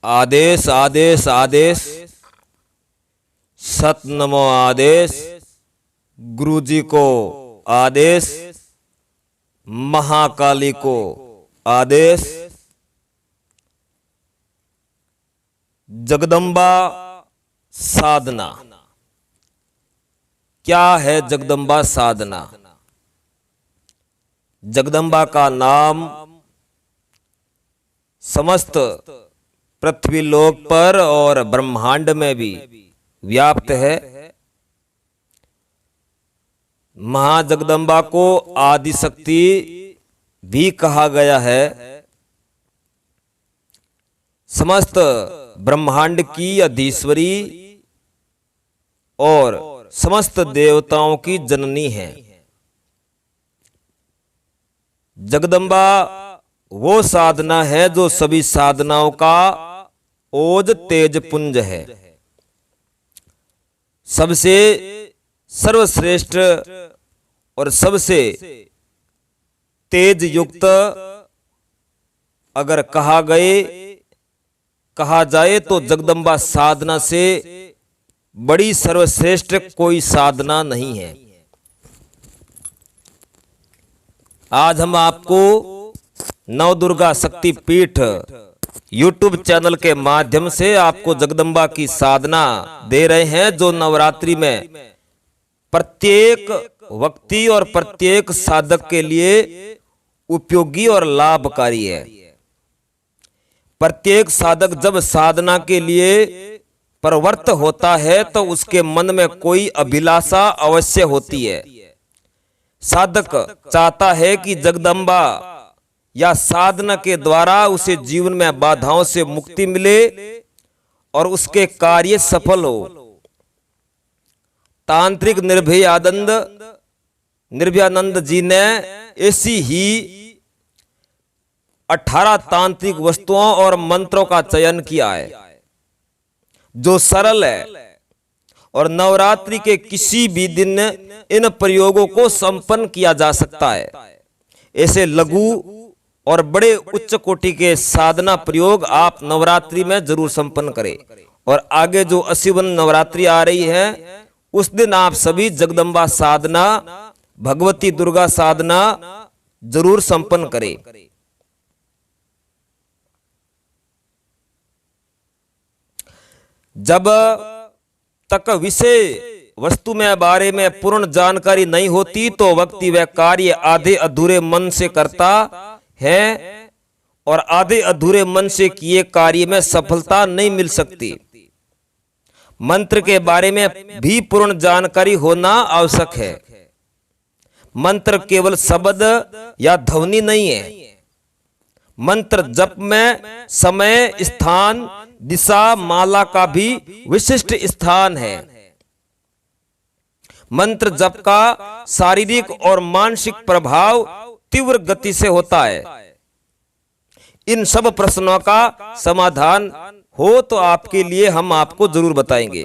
आदेश आदेश आदेश, सत नमो आदेश, गुरुजी को आदेश, महाकाली को आदेश। जगदम्बा साधना। क्या है जगदम्बा साधना? जगदम्बा का नाम समस्त पृथ्वी लोक पर और ब्रह्मांड में भी व्याप्त है। महाजगदम्बा को आदि शक्ति भी कहा गया है। समस्त ब्रह्मांड की अधीश्वरी और समस्त देवताओं की जननी है। जगदम्बा वो साधना है जो सभी साधनाओं का ओज तेज पुंज है। सबसे सर्वश्रेष्ठ और सबसे तेज युक्त अगर कहा जाए तो जगदम्बा साधना से बड़ी सर्वश्रेष्ठ कोई साधना नहीं है। आज हम आपको नवदुर्गा शक्ति पीठ यूट्यूब चैनल के माध्यम से आपको जगदम्बा की साधना दे रहे हैं, जो नवरात्रि में प्रत्येक व्यक्ति और प्रत्येक साधक के लिए उपयोगी और लाभकारी है। प्रत्येक साधक जब साधना के लिए प्रवृत्त होता है तो उसके मन में कोई अभिलाषा अवश्य होती है। साधक चाहता है कि जगदम्बा या साधना के द्वारा उसे जीवन में बाधाओं से मुक्ति मिले और उसके कार्य सफल हो। तांत्रिक निर्भयानंद जी ने ऐसी ही 18 तांत्रिक वस्तुओं और मंत्रों का चयन किया है जो सरल है और नवरात्रि के किसी भी दिन इन प्रयोगों को संपन्न किया जा सकता है। ऐसे लघु और बड़े उच्च कोटि के साधना प्रयोग आप नवरात्रि में जरूर संपन्न करें। और आगे जो 80वीं नवरात्रि आ रही है उस दिन आप सभी जगदम्बा साधना, भगवती दुर्गा साधना जरूर संपन्न करें। जब तक विषय वस्तु में बारे में पूर्ण जानकारी नहीं होती तो व्यक्ति वह कार्य आधे अधूरे मन से करता है और आधे अधूरे मन से किए कार्य में सफलता नहीं मिल सकती। मंत्र के बारे में भी पूर्ण जानकारी होना आवश्यक है। मंत्र केवल शब्द या ध्वनि नहीं है। मंत्र जप में समय, स्थान, दिशा, माला का भी विशिष्ट स्थान है। मंत्र जप का शारीरिक और मानसिक प्रभाव तीव्र गति से होता है। इन सब प्रश्नों का समाधान हो तो आपके लिए हम आपको जरूर बताएंगे।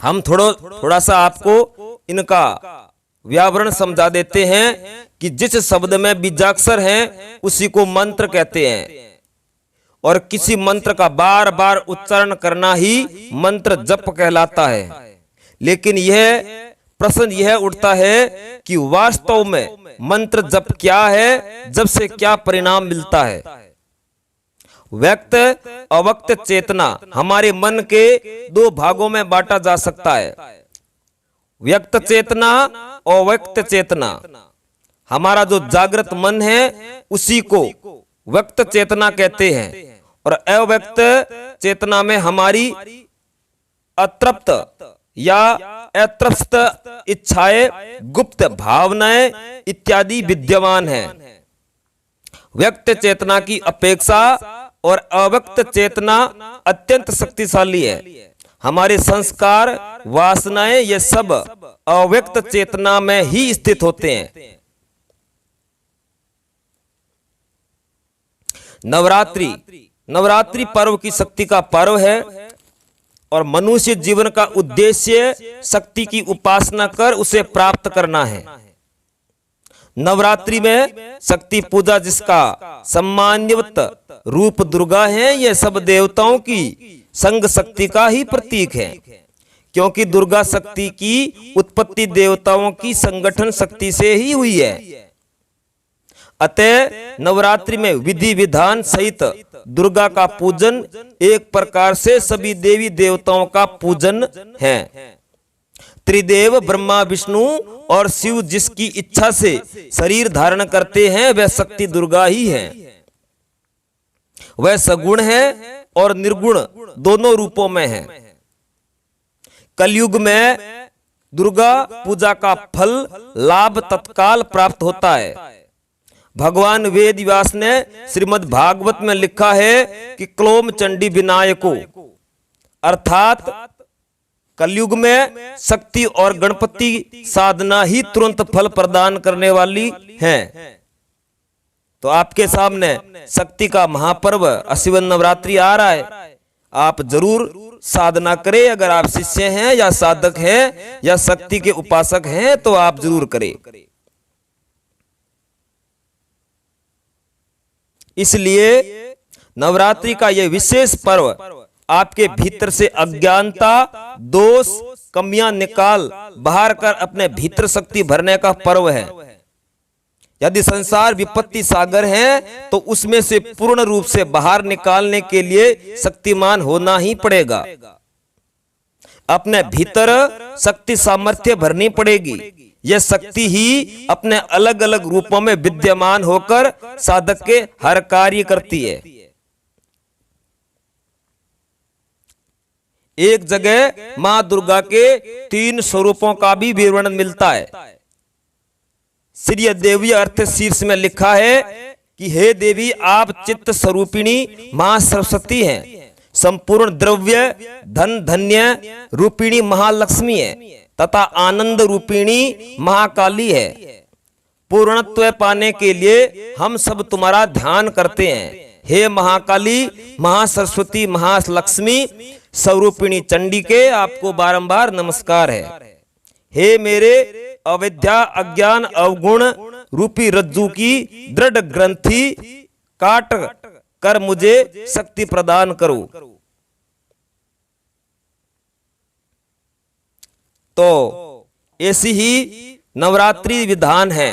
हम थोड़ा सा आपको इनका व्याकरण समझा देते हैं कि जिस शब्द में बीजाक्षर है उसी को मंत्र कहते हैं और किसी मंत्र का बार बार उच्चारण करना ही मंत्र जप कहलाता है। लेकिन यह प्रश्न यह उठता है कि वास्तव में मंत्र जप क्या है, जब से क्या परिणाम मिलता है। व्यक्त अव्यक्त चेतना हमारे मन के दो भागों में बांटा जा सकता है। व्यक्त चेतना और अव्यक्त चेतना। हमारा जो जागृत मन है उसी को व्यक्त चेतना कहते हैं और अव्यक्त चेतना में हमारी अतृप्त या अतृप्त इच्छाएं, गुप्त भावनाएं इत्यादि विद्यमान हैं। व्यक्त चेतना की अपेक्षा और अव्यक्त चेतना अत्यंत शक्तिशाली है। हमारे संस्कार, वासनाएं ये सब अव्यक्त चेतना में ही स्थित होते हैं। नवरात्रि पर्व की शक्ति का पर्व है और मनुष्य जीवन का उद्देश्य शक्ति की उपासना कर उसे प्राप्त करना है। नवरात्रि में शक्ति पूजा जिसका सम्मान्यवत रूप दुर्गा है, यह सब देवताओं की संग शक्ति का ही प्रतीक है, क्योंकि दुर्गा शक्ति की उत्पत्ति देवताओं की संगठन शक्ति से ही हुई है। अतः नवरात्रि में विधि विधान सहित दुर्गा का पूजन एक प्रकार से सभी देवी देवताओं का पूजन है। त्रिदेव ब्रह्मा विष्णु और शिव जिसकी इच्छा से शरीर धारण करते हैं, वह शक्ति दुर्गा ही है। वह सगुण है और निर्गुण दोनों रूपों में है। कलयुग में दुर्गा पूजा का फल लाभ तत्काल प्राप्त होता है। भगवान वेद व्यास ने श्रीमद् भागवत में लिखा है कि क्लोम चंडी विनायको, अर्थात कलयुग में शक्ति और गणपति साधना ही तुरंत फल प्रदान करने वाली है। तो आपके सामने शक्ति का महापर्व अश्विन नवरात्रि आ रहा है। आप जरूर साधना करें। अगर आप शिष्य हैं या साधक हैं या शक्ति के उपासक हैं तो आप जरूर करें। इसलिए नवरात्रि का यह विशेष पर्व आपके भीतर से अज्ञानता, दोष, कमियां निकाल बाहर कर अपने भीतर शक्ति भरने का पर्व है। यदि संसार विपत्ति सागर है तो उसमें से पूर्ण रूप से बाहर निकालने के लिए शक्तिमान होना ही पड़ेगा। अपने भीतर शक्ति सामर्थ्य भरनी पड़ेगी। यह शक्ति ही अपने अलग अलग रूपों में विद्यमान होकर साधक के हर कार्य करती है। एक जगह मां दुर्गा के 3 स्वरूपों का भी विवरण मिलता है। श्री देवी अर्थ शीर्ष में लिखा है कि हे देवी, आप चित्त स्वरूपिणी मां सरस्वती हैं, संपूर्ण द्रव्य धन धन्य रूपिणी महालक्ष्मी है तथा आनंद रूपिणी महाकाली है। पूर्णत्व पाने के लिए हम सब तुम्हारा ध्यान करते हैं। हे महाकाली, महासरस्वती, महालक्ष्मी स्वरूपिणी चंडी के आपको बारंबार नमस्कार है। हे मेरे अविद्या अज्ञान अवगुण रूपी रज्जू की दृढ़ ग्रंथि काट कर मुझे शक्ति प्रदान करो। तो ऐसी ही नवरात्रि विधान है।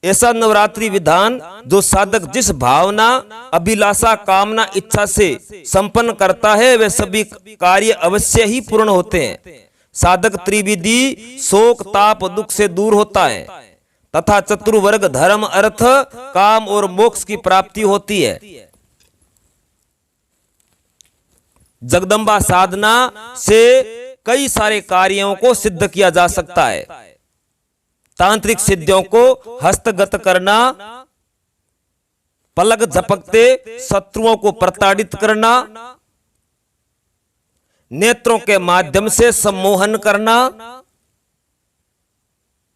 ऐसा नवरात्रि विधान जो साधक जिस भावना, अभिलाषा, कामना, इच्छा से संपन्न करता है, वे सभी कार्य अवश्य ही पूर्ण होते हैं। साधक त्रिविधि शोक ताप दुख से दूर होता है तथा चतुर्वर्ग धर्म अर्थ काम और मोक्ष की प्राप्ति होती है। जगदम्बा साधना से कई सारे कार्यों को सिद्ध किया जा सकता है। तांत्रिक सिद्धियों को हस्तगत करना, पलक झपकते शत्रुओं को प्रताड़ित करना, नेत्रों के माध्यम से सम्मोहन करना।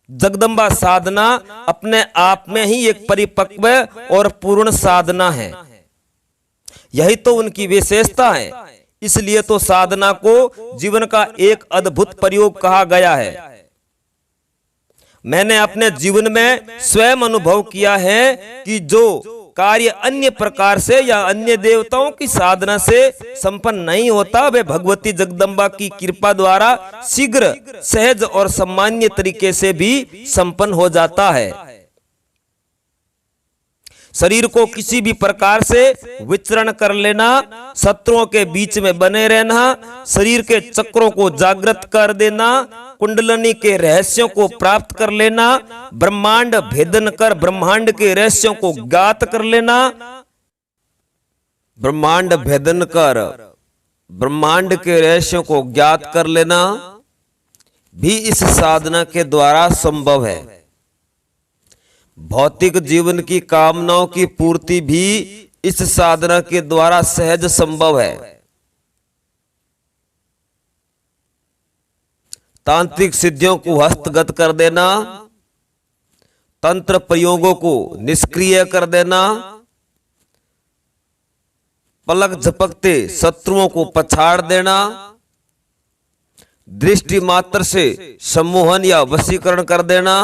जगदम्बा साधना अपने आप में ही एक परिपक्व और पूर्ण साधना है। यही तो उनकी विशेषता है। इसलिए तो साधना को जीवन का एक अद्भुत प्रयोग कहा गया है। मैंने अपने जीवन में स्वयं अनुभव किया है कि जो कार्य अन्य प्रकार से या अन्य देवताओं की साधना से संपन्न नहीं होता, वे भगवती जगदम्बा की कृपा द्वारा शीघ्र, सहज और सामान्य तरीके से भी संपन्न हो जाता है। शरीर को किसी भी प्रकार से विचरण कर लेना, शत्रुओं के बीच में बने रहना, शरीर के चक्रों को जागृत कर देना, कुंडलनी के रहस्यों को प्राप्त कर लेना, ब्रह्मांड भेदन कर ब्रह्मांड के रहस्यों को ज्ञात कर लेना, ब्रह्मांड भेदन कर ब्रह्मांड के रहस्यों को ज्ञात कर लेना भी इस साधना के द्वारा संभव है। भौतिक जीवन की कामनाओं की पूर्ति भी इस साधना के द्वारा सहज संभव है। तांत्रिक सिद्धियों को हस्तगत कर देना, तंत्र प्रयोगों को निष्क्रिय कर देना, पलक झपकते शत्रुओं को पछाड़ देना, दृष्टि मात्र से सम्मोहन या वशीकरण कर देना,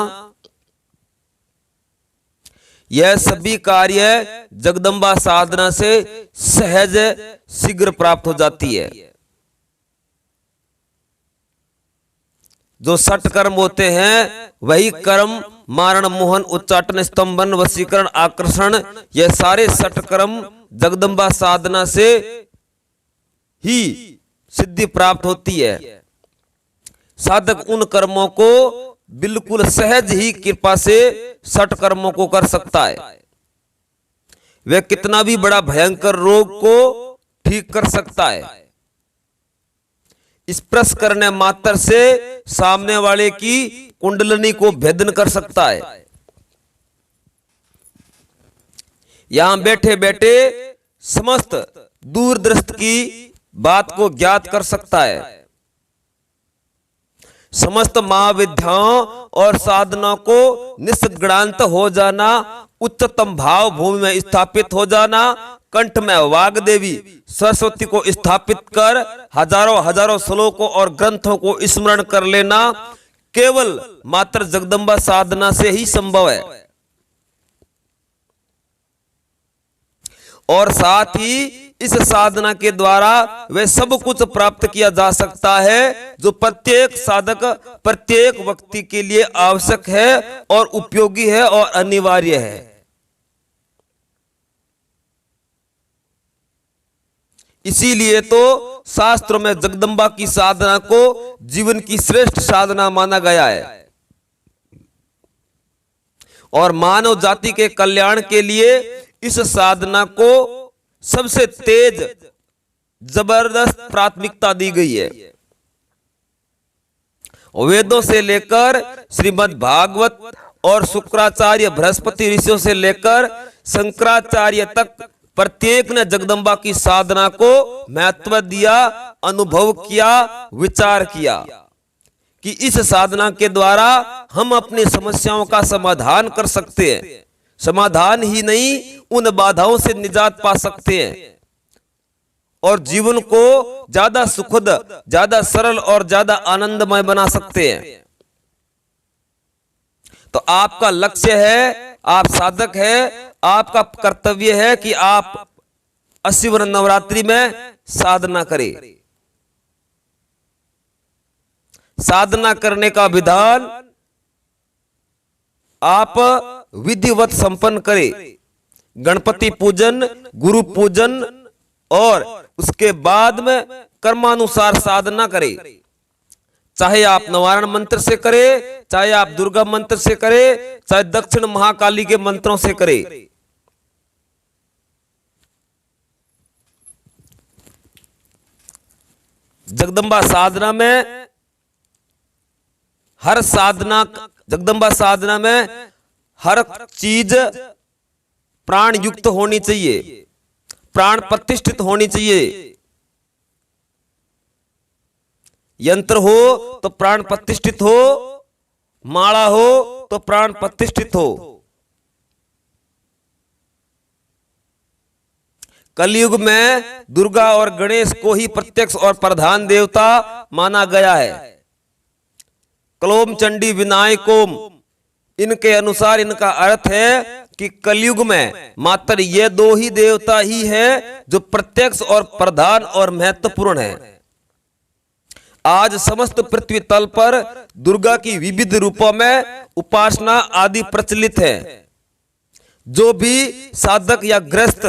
यह सभी कार्य जगदम्बा साधना से सहज शीघ्र प्राप्त हो जाती है। जो 6 कर्म होते हैं वही कर्म मारण, मोहन, उच्चाटन, स्तंभन, वशीकरण, आकर्षण, यह सारे 6 कर्म जगदम्बा साधना से ही सिद्धि प्राप्त होती है। साधक उन कर्मों को बिल्कुल सहज ही कृपा से 6 कर्मों को कर सकता है। वह कितना भी बड़ा भयंकर रोग को ठीक कर सकता है। स्पर्श करने मात्र से सामने वाले की कुंडलनी को भेदन कर सकता है। यहां बैठे बैठे समस्त दूरदृष्ट की बात को ज्ञात कर सकता है। समस्त महाविद्याओं और साधना को निष्गणांत हो जाना, उच्चतम भाव भूमि में स्थापित हो जाना, कंठ में वाग देवी सरस्वती को स्थापित कर हजारों हजारों श्लोकों और ग्रंथों को स्मरण कर लेना केवल मात्र जगदम्बा साधना से ही संभव है। और साथ ही इस साधना के द्वारा वह सब कुछ प्राप्त किया जा सकता है जो प्रत्येक साधक, प्रत्येक व्यक्ति के लिए आवश्यक है और उपयोगी है और अनिवार्य है। इसीलिए तो शास्त्रों में जगदम्बा की साधना को जीवन की श्रेष्ठ साधना माना गया है। और मानव जाति के कल्याण के लिए इस साधना को सबसे तेज जबरदस्त प्राथमिकता दी गई है। वेदों से लेकर श्रीमद् भागवत और शुक्राचार्य बृहस्पति ऋषियों से लेकर शंकराचार्य तक प्रत्येक ने जगदम्बा की साधना को महत्व दिया, अनुभव किया, विचार किया कि इस साधना के द्वारा हम अपनी समस्याओं का समाधान कर सकते हैं। समाधान ही नहीं, उन बाधाओं से निजात पा सकते हैं और जीवन को ज्यादा सुखद, ज्यादा सरल और ज्यादा आनंदमय बना सकते हैं। तो आपका लक्ष्य है, आप साधक है, आपका कर्तव्य है कि आप 80 वर्ष नवरात्रि में साधना करें। साधना करने का विधान आप विधिवत संपन्न करें। गणपति पूजन, गुरु पूजन और उसके बाद में कर्मानुसार साधना करें। चाहे आप नवारण मंत्र से करें, चाहे आप दुर्गा मंत्र से करें, चाहे दक्षिण महाकाली के मंत्रों से करें। जगदम्बा साधना में हर साधना, जगदम्बा साधना में हर चीज प्राण युक्त होनी चाहिए, प्राण प्रतिष्ठित होनी चाहिए। यंत्र हो तो प्राण प्रतिष्ठित हो, माला हो तो प्राण प्रतिष्ठित हो। कलयुग में दुर्गा और गणेश को ही प्रत्यक्ष और प्रधान देवता माना गया है। क्लोम चंडी विनायकोम, इनके अनुसार इनका अर्थ है कि कलयुग में मात्र ये 2 ही देवता ही है जो प्रत्यक्ष और प्रधान और महत्वपूर्ण है। आज समस्त पृथ्वी तल पर दुर्गा की विविध रूपों में उपासना आदि प्रचलित है। जो भी साधक या गृहस्थ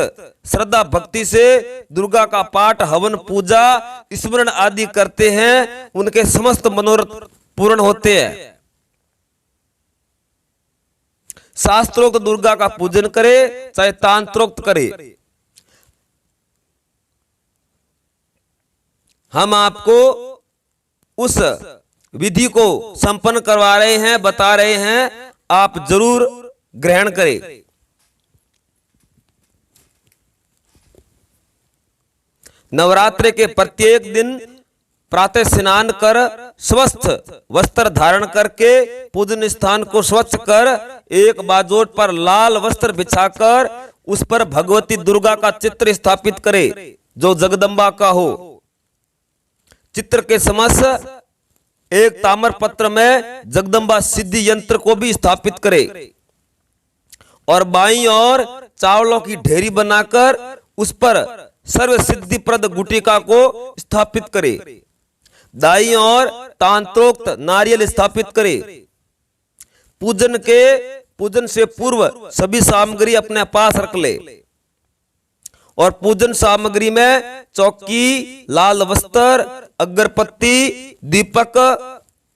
श्रद्धा भक्ति से दुर्गा का पाठ, हवन, पूजा, स्मरण आदि करते हैं, उनके समस्त मनोरथ पूर्ण होते हैं। शास्त्रोक्त दुर्गा का पूजन करे चाहे तांत्रोक्त करे। हम आपको उस विधि को संपन्न करवा रहे हैं, बता रहे हैं, आप जरूर ग्रहण करें। नवरात्रि के प्रत्येक दिन प्रातः स्नान कर स्वस्थ वस्त्र धारण करके पूजन स्थान को स्वच्छ कर एक बाजोट पर लाल वस्त्र बिछाकर उस पर भगवती दुर्गा का चित्र स्थापित करे जो जगदम्बा का हो। चित्र के समक्ष एक ताम्र पत्र में जगदम्बा सिद्धि यंत्र को भी स्थापित करे और बाईं ओर चावलों की ढेरी बनाकर उस पर सर्व सिद्धिप्रद गुटिका को स्थापित करे। दाईं ओर तांत्रोक्त नारियल स्थापित करे। पूजन से पूर्व सभी सामग्री अपने पास रख ले और पूजन सामग्री में चौकी, लाल वस्त्र, अगरबत्ती, दीपक,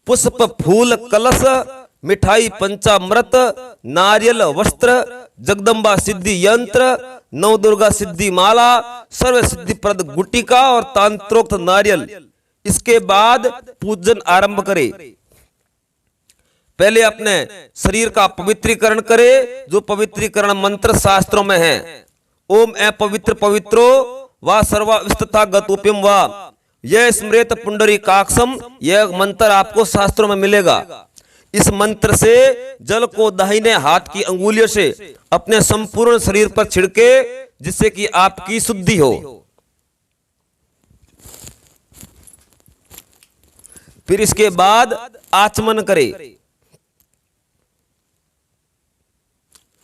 पुष्प, फूल, कलश, मिठाई, पंचामृत, नारियल, वस्त्र, जगदम्बा सिद्धि यंत्र, नव दुर्गा सिद्धि माला, सर्व सिद्धिप्रद गुटिका और तांत्रोक्त नारियल, इसके बाद पूजन आरंभ करे। पहले अपने शरीर का पवित्रीकरण करे, जो पवित्रीकरण मंत्र शास्त्रों में है। ओम अपवित्र पवित्रो वा सर्वाविस्तथा गतोपिम वा, यह स्मृत पुंडरी काक्षम, यह मंत्र आपको शास्त्रों में मिलेगा। इस मंत्र से जल को दाहिने हाथ की अंगुलियों से अपने संपूर्ण शरीर पर छिड़के, जिससे कि आपकी शुद्धि हो। फिर इसके बाद आचमन करे।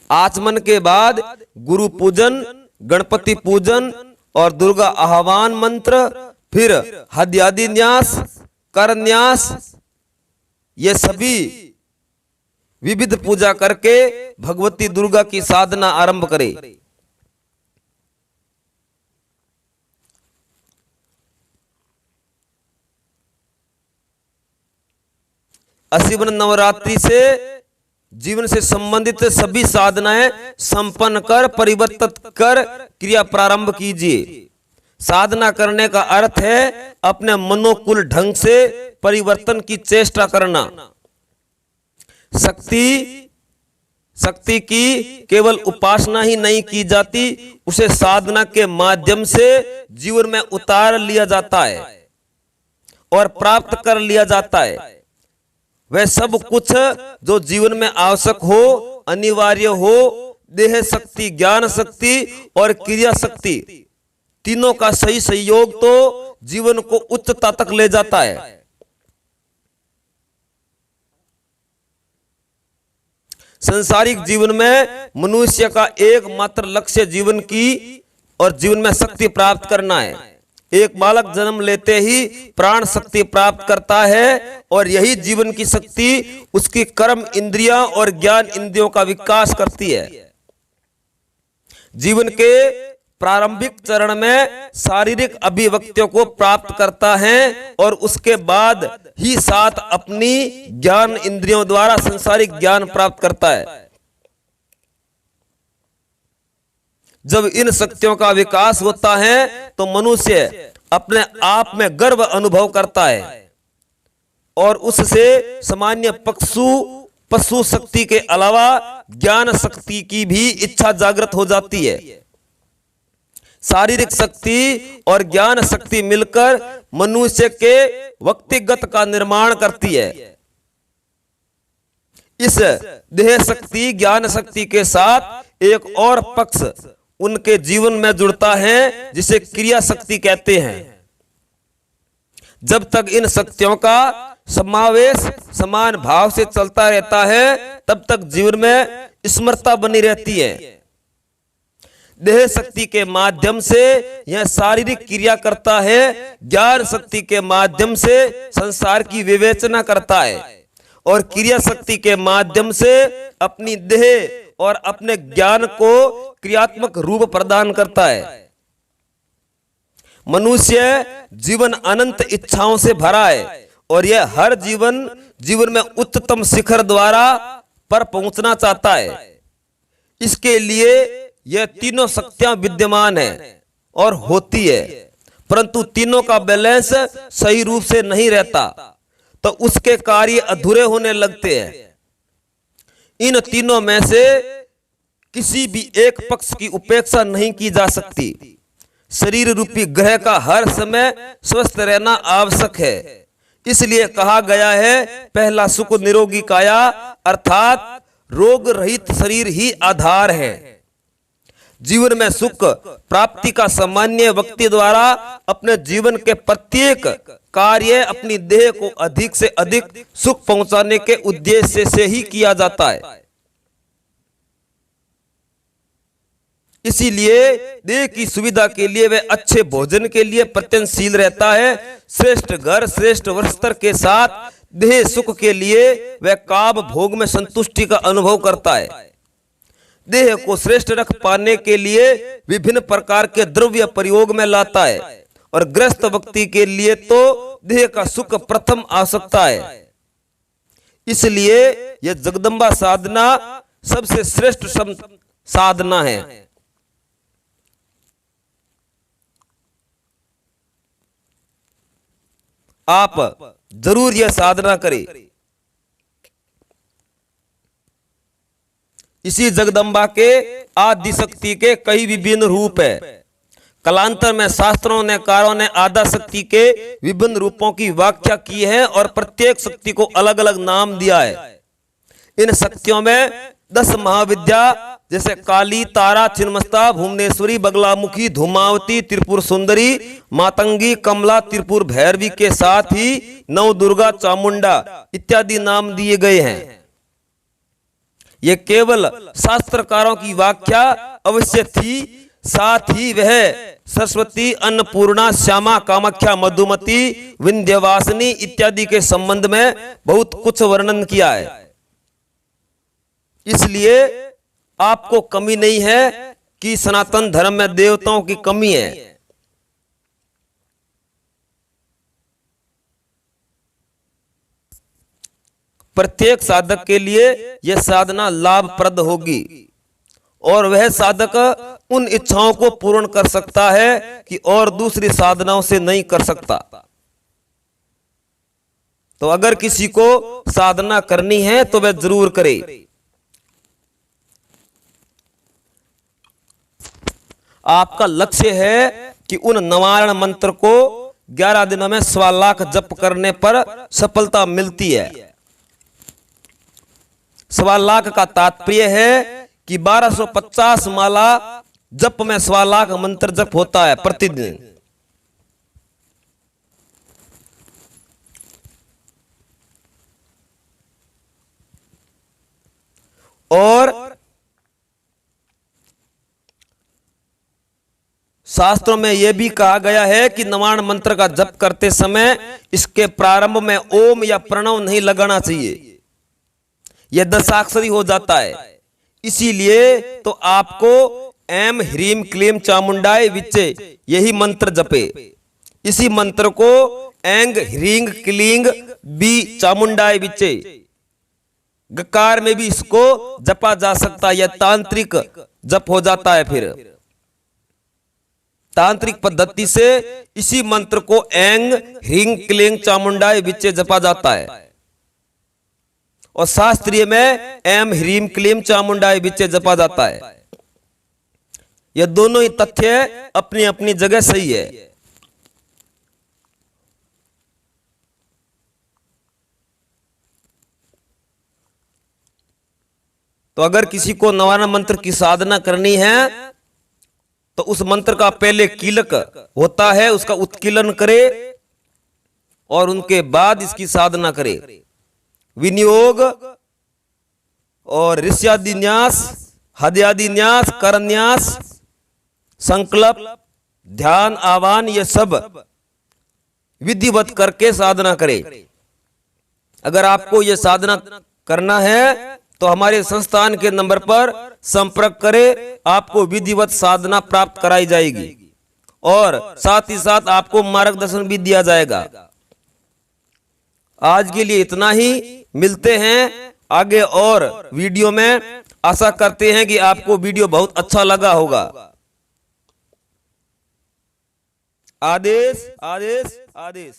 आचमन के बाद गुरु पूजन, गणपति पूजन और दुर्गा आह्वान मंत्र, फिर हद्यादि न्यास, कर न्यास, ये सभी विविध पूजा करके भगवती दुर्गा की साधना आरंभ करे। असीवन नवरात्रि से जीवन से संबंधित सभी साधनाएं संपन्न कर परिवर्तित कर क्रिया प्रारंभ कीजिए। साधना करने का अर्थ है अपने मनोकुल ढंग से परिवर्तन की चेष्टा करना। शक्ति की केवल उपासना ही नहीं की जाती, उसे साधना के माध्यम से जीवन में उतार लिया जाता है और प्राप्त कर लिया जाता है। वह सब कुछ जो जीवन में आवश्यक हो, अनिवार्य हो, देह शक्ति, ज्ञान शक्ति और क्रिया शक्ति, तीनों का सही संयोग तो जीवन को उच्चता तक ले जाता है। संसारिक जीवन में मनुष्य का एकमात्र लक्ष्य जीवन की और जीवन में शक्ति प्राप्त करना है। एक बालक जन्म लेते ही प्राण शक्ति प्राप्त करता है और यही जीवन की शक्ति उसकी कर्म इंद्रियां और ज्ञान इंद्रियों का विकास करती है। जीवन के प्रारंभिक चरण में शारीरिक अभिव्यक्तियों को प्राप्त करता है और उसके बाद ही साथ अपनी ज्ञान इंद्रियों द्वारा संसारिक ज्ञान प्राप्त करता है। जब इन शक्तियों का विकास होता है तो मनुष्य अपने आप में गर्व अनुभव करता है और उससे सामान्य पशु शक्ति के अलावा ज्ञान शक्ति की भी इच्छा जागृत हो जाती है। शारीरिक शक्ति और ज्ञान शक्ति मिलकर मनुष्य के व्यक्तिगत का निर्माण करती है। इस देह शक्ति, ज्ञान शक्ति के साथ एक और पक्ष उनके जीवन में जुड़ता है, जिसे क्रिया शक्ति कहते हैं। जब तक इन शक्तियों का समावेश समान भाव से चलता रहता है, तब तक जीवन में स्मृति बनी रहती है। देह शक्ति के माध्यम से यह शारीरिक क्रिया करता है, ज्ञान शक्ति के माध्यम से संसार की विवेचना करता है और क्रिया शक्ति के माध्यम से अपनी देह और अपने ज्ञान को क्रियात्मक रूप प्रदान करता है। मनुष्य जीवन अनंत इच्छाओं से भरा है और यह हर जीवन में उच्चतम शिखर द्वारा पर पहुंचना चाहता है। इसके लिए यह तीनों शक्तियां विद्यमान है और होती है, परंतु तीनों का बैलेंस सही रूप से नहीं रहता तो उसके कार्य अधूरे होने लगते हैं। इन तीनों में से किसी भी एक पक्ष की उपेक्षा नहीं की जा सकती। शरीर रूपी ग्रह का हर समय स्वस्थ रहना आवश्यक है। इसलिए कहा गया है, पहला सुख निरोगी काया, अर्थात रोग रहित शरीर ही आधार है। जीवन में सुख प्राप्ति का सामान्य व्यक्ति द्वारा अपने जीवन के प्रत्येक कार्य अपनी देह को अधिक से अधिक सुख पहुंचाने के उद्देश्य से ही किया जाता है। इसीलिए देह की सुविधा के लिए वह अच्छे भोजन के लिए प्रयत्नशील रहता है। श्रेष्ठ घर श्रेष्ठ वस्त्र के साथ देह सुख के लिए वह काम भोग में संतुष्टि का अनुभव करता है। देह को श्रेष्ठ रख पाने के लिए विभिन्न प्रकार के द्रव्य प्रयोग में लाता है और ग्रस्त व्यक्ति के लिए तो देह का सुख प्रथम आवश्यकता है। इसलिए यह जगदम्बा साधना सबसे श्रेष्ठ साधना है। आप जरूर यह साधना करें। इसी जगदम्बा के आदि शक्ति के कई विभिन्न रूप है। कालांतर में शास्त्रों ने कारों ने आद्या शक्ति के विभिन्न रूपों की व्याख्या की है और प्रत्येक शक्ति को अलग अलग नाम दिया है। इन शक्तियों में 10 महाविद्या जैसे काली, तारा, छिन्नमस्ता, भुवनेश्वरी, बगलामुखी, धूमावती, त्रिपुर सुंदरी, मातंगी, कमला, त्रिपुर भैरवी के साथ ही नव दुर्गा, चामुंडा इत्यादि नाम दिए गए हैं। ये केवल शास्त्रकारों की व्याख्या अवश्य थी, साथ ही वह सरस्वती, अन्नपूर्णा, श्यामा, कामाख्या, मधुमती, विंध्यवासिनी इत्यादि के संबंध में बहुत कुछ वर्णन किया है। इसलिए आपको कमी नहीं है कि सनातन धर्म में देवताओं की कमी है। प्रत्येक साधक के लिए यह साधना लाभप्रद होगी और वह साधक उन इच्छाओं को पूर्ण कर सकता है कि और दूसरी साधनाओं से नहीं कर सकता। तो अगर किसी को साधना करनी है तो वह जरूर करे। आपका लक्ष्य है कि उन नवारण मंत्र को 11 दिनों में 1.25 लाख जप करने पर सफलता मिलती है। 1.25 लाख का तात्पर्य है कि 1250 माला जप में 1.25 लाख मंत्र जप होता है प्रतिदिन। और शास्त्रों में यह भी कहा गया है कि नवाण मंत्र का जप करते समय इसके प्रारंभ में ओम या प्रणव नहीं लगाना चाहिए, यह 10 अक्षरी हो जाता है। इसीलिए तो आपको एम ह्रीम क्लीम चामुंडाय विचे यही मंत्र जपे। इसी मंत्र को एंग ह्रींग क्लींग बी चामुंडाय विचे गकार में भी इसको जपा जा सकता है। यह तांत्रिक जप हो जाता है। फिर तांत्रिक पद्धति से इसी मंत्र को एंग ह्रींग क्लींग चामुंडाय विचे जपा जाता है और शास्त्रीय में एम ह्रीम क्लीम चामुंडाय विचे जपा जाता है। यह दोनों ही तथ्य अपनी अपनी जगह सही है। तो अगर किसी को नवारण मंत्र की साधना करनी है तो उस मंत्र का पहले कीलक होता है, उसका उत्कीलन करे और उनके बाद इसकी साधना करे। विनियोग और ऋष्यादि न्यास, हदयादि न्यास, करन्यास, संकल्प, ध्यान, आह्वान ये सब विधिवत करके साधना करे। अगर आपको यह साधना करना है तो हमारे संस्थान के नंबर पर संपर्क करें, आपको विधिवत साधना प्राप्त कराई जाएगी और साथ ही साथ आपको मार्गदर्शन भी दिया जाएगा। आज के लिए इतना ही, मिलते हैं आगे और वीडियो में। आशा करते हैं कि आपको वीडियो बहुत अच्छा लगा होगा। आदेश आदेश आदेश।